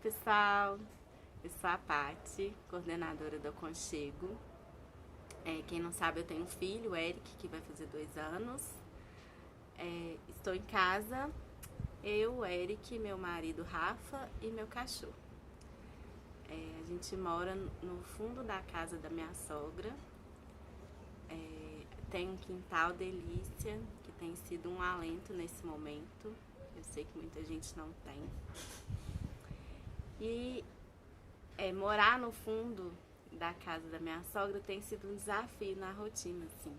pessoal, eu sou a Paty, coordenadora do Aconchego. Quem não sabe, eu tenho um filho, o Eric, que vai fazer 2 anos. Estou em casa, eu, o Eric, meu marido Rafa e meu cachorro. A gente mora no fundo da casa da minha sogra. Tem um quintal delícia, que tem sido um alento nesse momento. Eu sei que muita gente não tem. E morar no fundo da casa da minha sogra tem sido um desafio na rotina, assim.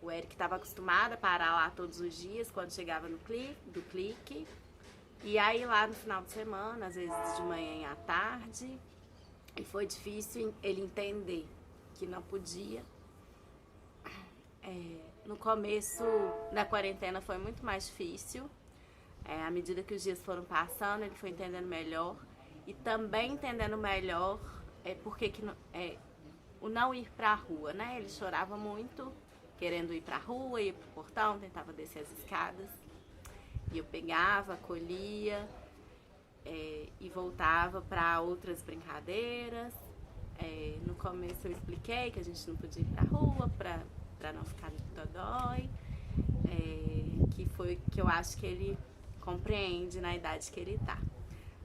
O Eric estava acostumado a parar lá todos os dias quando chegava do clique. E aí lá no final de semana, às vezes de manhã e à tarde. E foi difícil ele entender que não podia. No começo da quarentena foi muito mais difícil. À medida que os dias foram passando, ele foi entendendo melhor. E também entendendo melhor porque o não ir pra rua, né? Ele chorava muito, querendo ir pra rua, ia pro portão, tentava descer as escadas. E eu pegava, acolhia e voltava para outras brincadeiras. No começo eu expliquei que a gente não podia ir pra rua pra não ficar no dodói. Que foi que eu acho que ele compreende na idade que ele tá.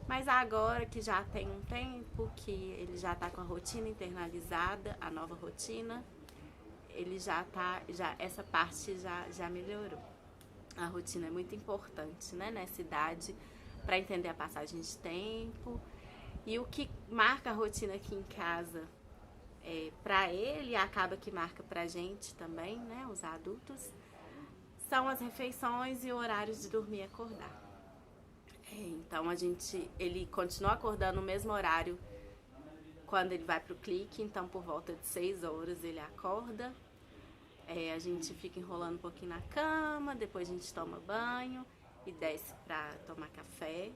Mas agora que já tem um tempo que ele já tá com a rotina internalizada, a nova rotina, ele essa parte já melhorou. A rotina é muito importante, né, nessa idade, para entender a passagem de tempo. E o que marca a rotina aqui em casa para ele, acaba que marca pra gente também, né, os adultos, são as refeições e horários de dormir e acordar. Então ele continua acordando no mesmo horário quando ele vai pro clique, então por volta de 6 horas ele acorda. A gente fica enrolando um pouquinho na cama, depois a gente toma banho e desce pra tomar café.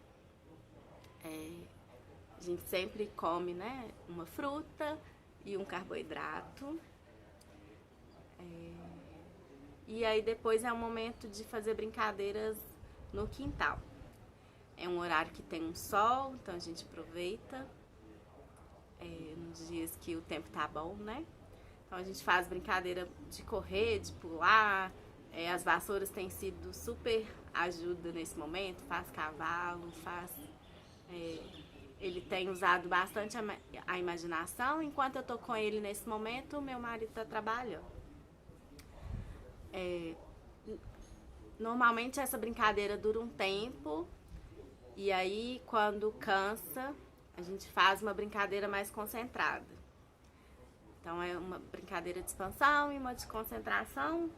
A gente sempre come, né, uma fruta e um carboidrato. E aí depois é o momento de fazer brincadeiras no quintal. É um horário que tem um sol, então a gente aproveita nos dias que o tempo tá bom, né? Então a gente faz brincadeira de correr, de pular. As vassouras têm sido super ajuda nesse momento, faz cavalo, ele tem usado bastante a imaginação. Enquanto eu tô com ele nesse momento, meu marido tá trabalhando. Normalmente essa brincadeira dura um tempo. E aí, quando cansa, a gente faz uma brincadeira mais concentrada. Então, é uma brincadeira de expansão e uma de concentração,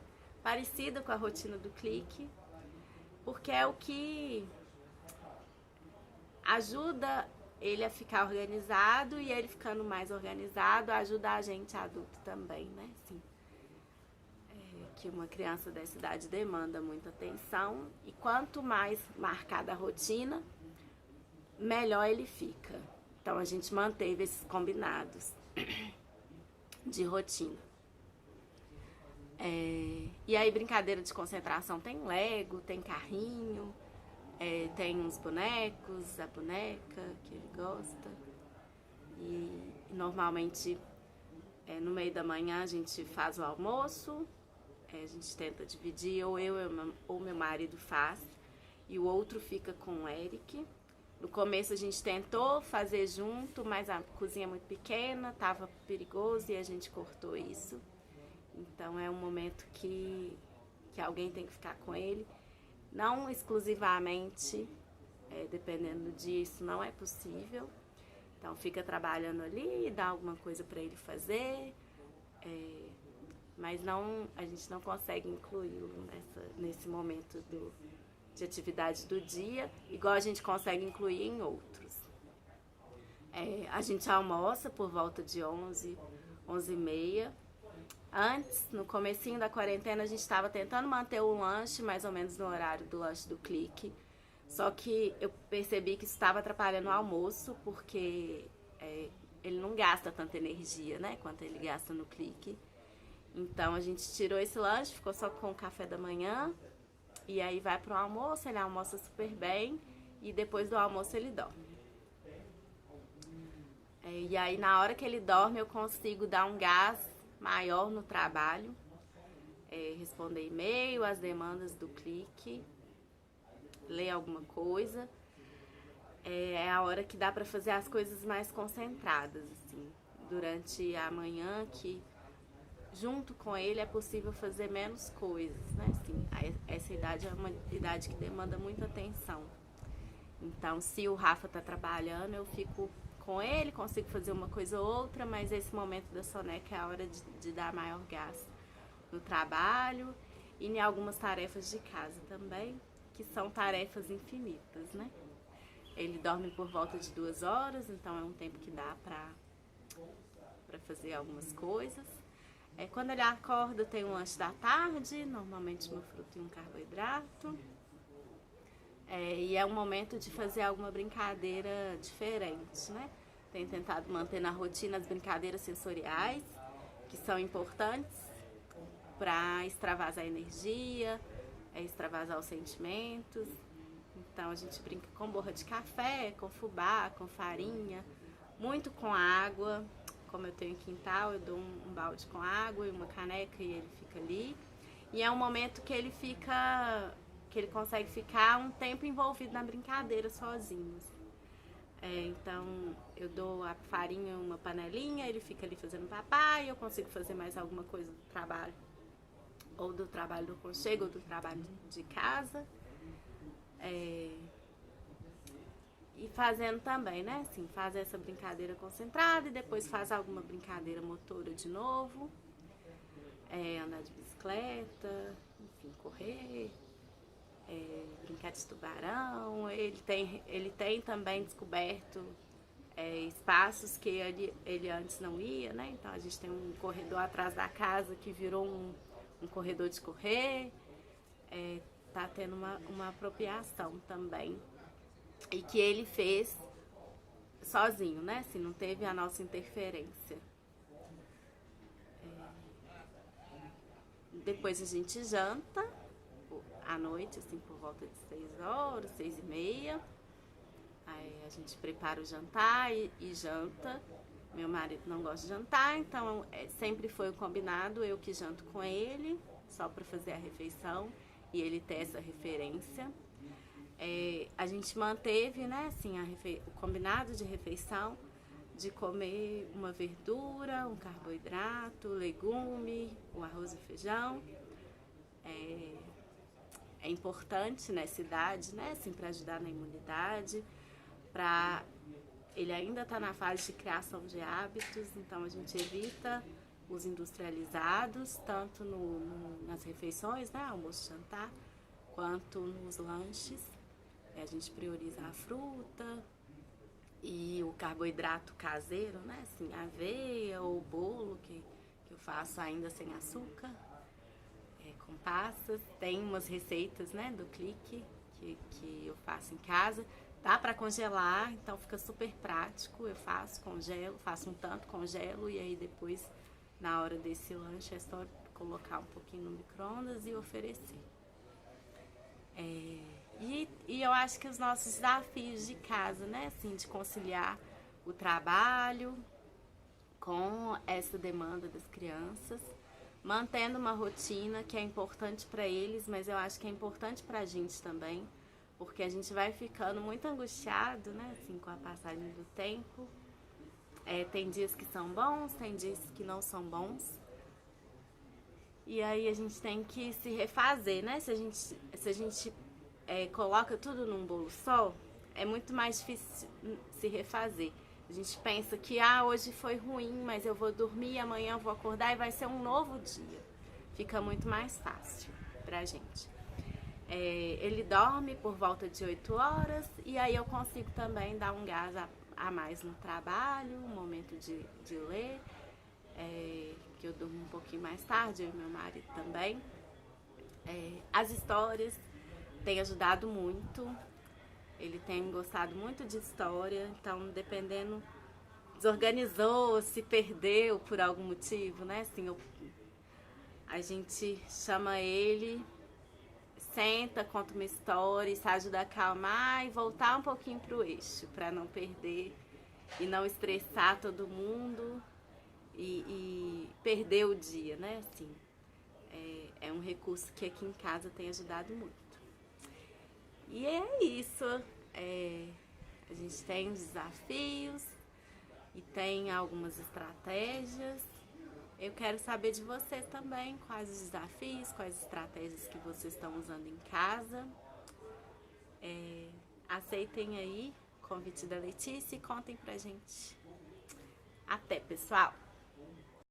parecida com a rotina do clique, porque é o que ajuda ele a ficar organizado, e ele ficando mais organizado ajuda a gente adulto também, né? Assim, que uma criança dessa idade demanda muita atenção, e quanto mais marcada a rotina, melhor ele fica. Então a gente manteve esses combinados de rotina. E aí brincadeira de concentração tem Lego, tem carrinho, tem uns bonecos, a boneca que ele gosta. E normalmente no meio da manhã a gente faz o almoço. A gente tenta dividir, ou meu marido faz, e o outro fica com o Eric. No começo a gente tentou fazer junto, mas a cozinha é muito pequena, tava perigoso e a gente cortou isso. Então é um momento que alguém tem que ficar com ele. Não exclusivamente, dependendo do dia, isso não é possível. Então fica trabalhando ali, dá alguma coisa para ele fazer. Mas a gente não consegue incluí-lo nesse momento de atividade do dia, igual a gente consegue incluir em outros. A gente almoça por volta de 11, 11h30. Antes, no comecinho da quarentena, a gente estava tentando manter o lanche mais ou menos no horário do lanche do clique. Só que eu percebi que isso estava atrapalhando o almoço, porque ele não gasta tanta energia, né, quanto ele gasta no clique. Então a gente tirou esse lanche, ficou só com o café da manhã. E aí vai pro almoço, ele almoça super bem. e depois do almoço ele dorme. E aí na hora que ele dorme eu consigo dar um gás maior no trabalho, responder e-mail, as demandas do clique, ler alguma coisa. É a hora que dá para fazer as coisas mais concentradas, assim, durante a manhã, que junto com ele é possível fazer menos coisas, né? Assim, essa idade é uma idade que demanda muita atenção. Então, se o Rafa tá trabalhando, eu fico com ele, consigo fazer uma coisa ou outra, mas esse momento da soneca é a hora de dar maior gás no trabalho e em algumas tarefas de casa também, que são tarefas infinitas, né? Ele dorme por volta de 2 horas, então é um tempo que dá pra fazer algumas coisas. Quando ele acorda, tem um lanche da tarde, normalmente uma fruta e um carboidrato. E é um momento de fazer alguma brincadeira diferente, né? Tenho tentado manter na rotina as brincadeiras sensoriais, que são importantes para extravasar a energia, extravasar os sentimentos. Então a gente brinca com borra de café, com fubá, com farinha, muito com água. Como eu tenho quintal, eu dou um balde com água e uma caneca e ele fica ali. E é um momento que ele consegue ficar um tempo envolvido na brincadeira sozinho. Então eu dou a farinha em uma panelinha, ele fica ali fazendo papai, eu consigo fazer mais alguma coisa do trabalho, ou do trabalho do aconchego, ou do trabalho de casa. E fazendo também, né? Assim, faz essa brincadeira concentrada e depois faz alguma brincadeira motora de novo. Andar de bicicleta, enfim, correr, brincar de tubarão. Ele tem também descoberto espaços que ele antes não ia, né? Então a gente tem um corredor atrás da casa que virou um corredor de correr. Tá tendo uma apropriação também. E que ele fez sozinho, né? Assim, não teve a nossa interferência. Depois a gente janta à noite, assim, por volta de 6 horas, 6h30. Aí a gente prepara o jantar e janta. Meu marido não gosta de jantar, então sempre foi o combinado, eu que janto com ele, só para fazer a refeição e ele ter essa referência. A gente manteve, né, assim, o combinado de refeição, de comer uma verdura, um carboidrato, legume, o arroz e feijão. É importante nessa idade, né, assim, para ajudar na imunidade, ele ainda está na fase de criação de hábitos, então a gente evita os industrializados, tanto nas refeições, né, almoço e jantar, quanto nos lanches. A gente prioriza a fruta e o carboidrato caseiro, né? Assim, aveia ou bolo que eu faço ainda sem açúcar, com passas. Tem umas receitas, né, do Clique que eu faço em casa. Dá para congelar, então fica super prático. Eu congelo, faço um tanto, congelo e aí depois, na hora desse lanche, é só colocar um pouquinho no micro-ondas e oferecer. E eu acho que os nossos desafios de casa, né, assim, de conciliar o trabalho com essa demanda das crianças, mantendo uma rotina que é importante para eles, mas eu acho que é importante para a gente também, porque a gente vai ficando muito angustiado, né, assim, com a passagem do tempo. Tem dias que são bons, tem dias que não são bons. E aí a gente tem que se refazer, né? Se a gente coloca tudo num bolo só, é muito mais difícil se refazer. A gente pensa que hoje foi ruim, mas eu vou dormir, amanhã eu vou acordar e vai ser um novo dia. Fica muito mais fácil pra gente. Ele dorme por volta de 8 horas e aí eu consigo também dar um gás a mais no trabalho, um momento de ler, que eu durmo um pouquinho mais tarde, eu e meu marido também. As histórias têm ajudado muito, ele tem gostado muito de história, então dependendo, desorganizou, se perdeu por algum motivo, né? Assim, a gente chama ele senta, conta uma história, isso ajuda a acalmar e voltar um pouquinho pro eixo, para não perder e não estressar todo mundo e perder o dia, né? Assim, é um recurso que aqui em casa tem ajudado muito. E é isso. A gente tem os desafios e tem algumas estratégias. Eu quero saber de vocês também, quais os desafios, quais estratégias que vocês estão usando em casa. Aceitem aí o convite da Letícia e contem pra gente. Até, pessoal!